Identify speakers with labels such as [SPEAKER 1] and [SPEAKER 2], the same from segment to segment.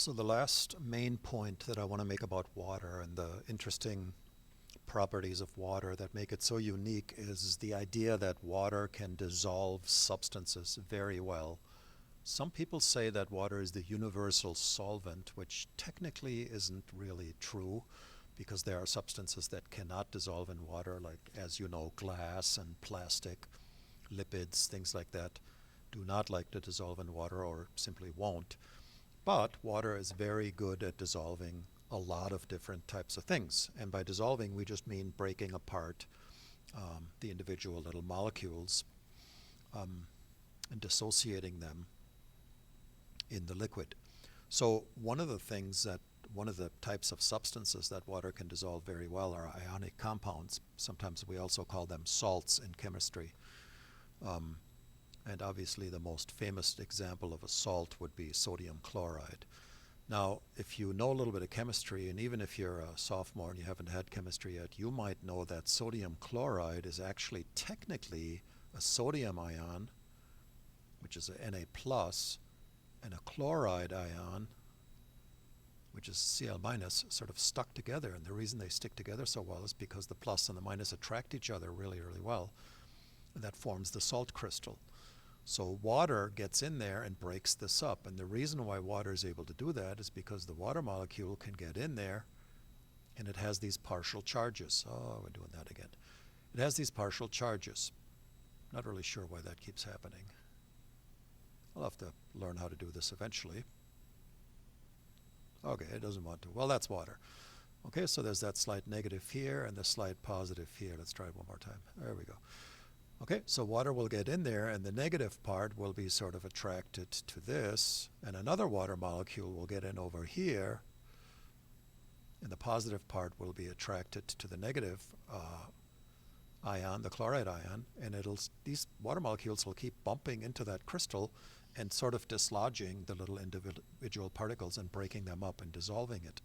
[SPEAKER 1] So the last main point that I want to make about water and the interesting properties of water that make it so unique is the idea that water can dissolve substances very well. Some people say that water is the universal solvent, which technically isn't really true because there are substances that cannot dissolve in water, like, as you know, glass and plastic, lipids, things like that do not like to dissolve in water or simply won't. But water is very good at dissolving a lot of different types of things. And by dissolving, we just mean breaking apart the individual little molecules um, and dissociating them in the liquid. So one of the types of substances that water can dissolve very well are ionic compounds. Sometimes we also call them salts in chemistry. Um, and obviously the most famous example of a salt would be sodium chloride. Now, if you know a little bit of chemistry, and even if you're a sophomore and you haven't had chemistry yet, you might know that sodium chloride is actually technically a sodium ion, which is a Na+, and a chloride ion, which is Cl-, sort of stuck together. And the reason they stick together so well is because the plus and the minus attract each other really, really well. And that forms the salt crystal. So water gets in there and breaks this up. And the reason why water is able to do that is because the water molecule can get in there and it has these partial charges. Oh, we're doing that again. It has these partial charges. Not really sure why that keeps happening. I'll have to learn how to do this eventually. Okay, it doesn't want to. Well, that's water. Okay, so there's that slight negative here and the slight positive here. Let's try it one more time. There we go. Okay, so water will get in there and the negative part will be sort of attracted to this, and another water molecule will get in over here, and the positive part will be attracted to the negative ion, the chloride ion, and these water molecules will keep bumping into that crystal and sort of dislodging the little individual particles and breaking them up and dissolving it.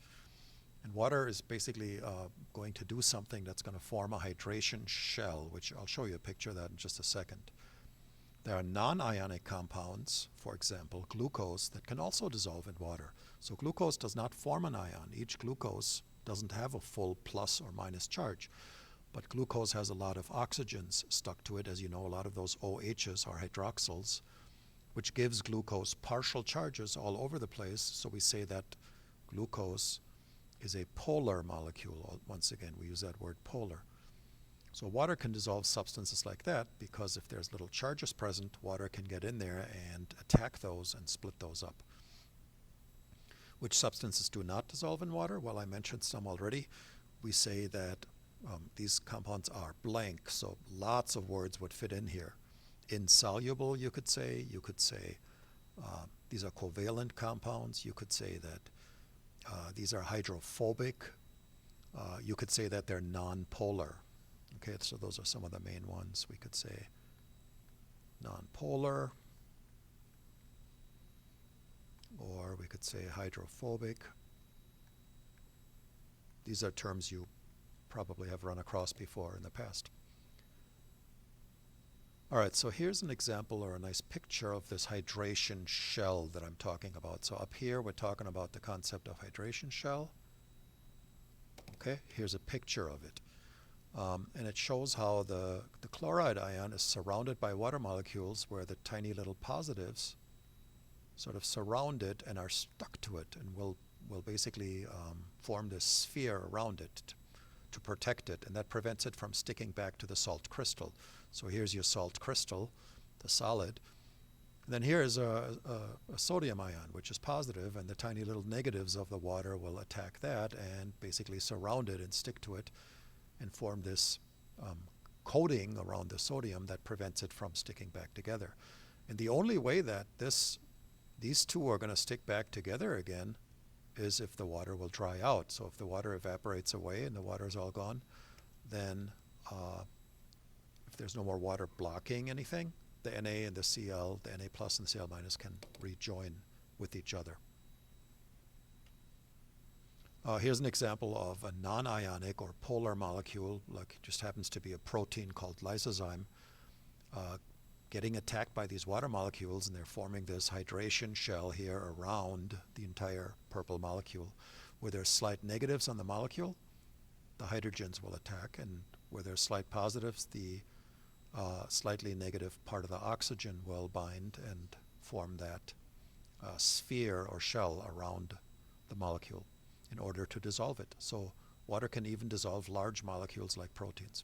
[SPEAKER 1] And water is basically going to do something that's going to form a hydration shell, which I'll show you a picture of that in just a second. There are non-ionic compounds, for example, glucose, that can also dissolve in water. So glucose does not form an ion. Each glucose doesn't have a full plus or minus charge. But glucose has a lot of oxygens stuck to it. As you know, a lot of those OHs are hydroxyls, which gives glucose partial charges all over the place. So we say that glucose is a polar molecule. Once again, we use that word polar. So water can dissolve substances like that because if there's little charges present, water can get in there and attack those and split those up. Which substances do not dissolve in water? Well, I mentioned some already. We say that these compounds are blank, so lots of words would fit in here. Insoluble, you could say. You could say these are covalent compounds. You could say that these are hydrophobic. You could say that they're nonpolar. Okay, so those are some of the main ones. We could say nonpolar, or we could say hydrophobic. These are terms you probably have run across before in the past. All right, so here's an example or a nice picture of this hydration shell that I'm talking about. So up here, we're talking about the concept of hydration shell. Okay, here's a picture of it. And it shows how the chloride ion is surrounded by water molecules where the tiny little positives sort of surround it and are stuck to it and will basically form this sphere around it to protect it, and that prevents it from sticking back to the salt crystal. So here's your salt crystal, the solid. And then here is a sodium ion, which is positive, and the tiny little negatives of the water will attack that and basically surround it and stick to it and form this coating around the sodium that prevents it from sticking back together. And the only way that these two are going to stick back together again is if the water will dry out. So if the water evaporates away and the water is all gone, then if there's no more water blocking anything, the Na and the Cl, the Na plus and the Cl minus can rejoin with each other. Here's an example of a non-ionic or polar molecule, like it just happens to be a protein called lysozyme, getting attacked by these water molecules, and they're forming this hydration shell here around the entire purple molecule. Where there's slight negatives on the molecule, the hydrogens will attack, and where there's slight positives, the slightly negative part of the oxygen will bind and form that sphere or shell around the molecule in order to dissolve it. So water can even dissolve large molecules like proteins.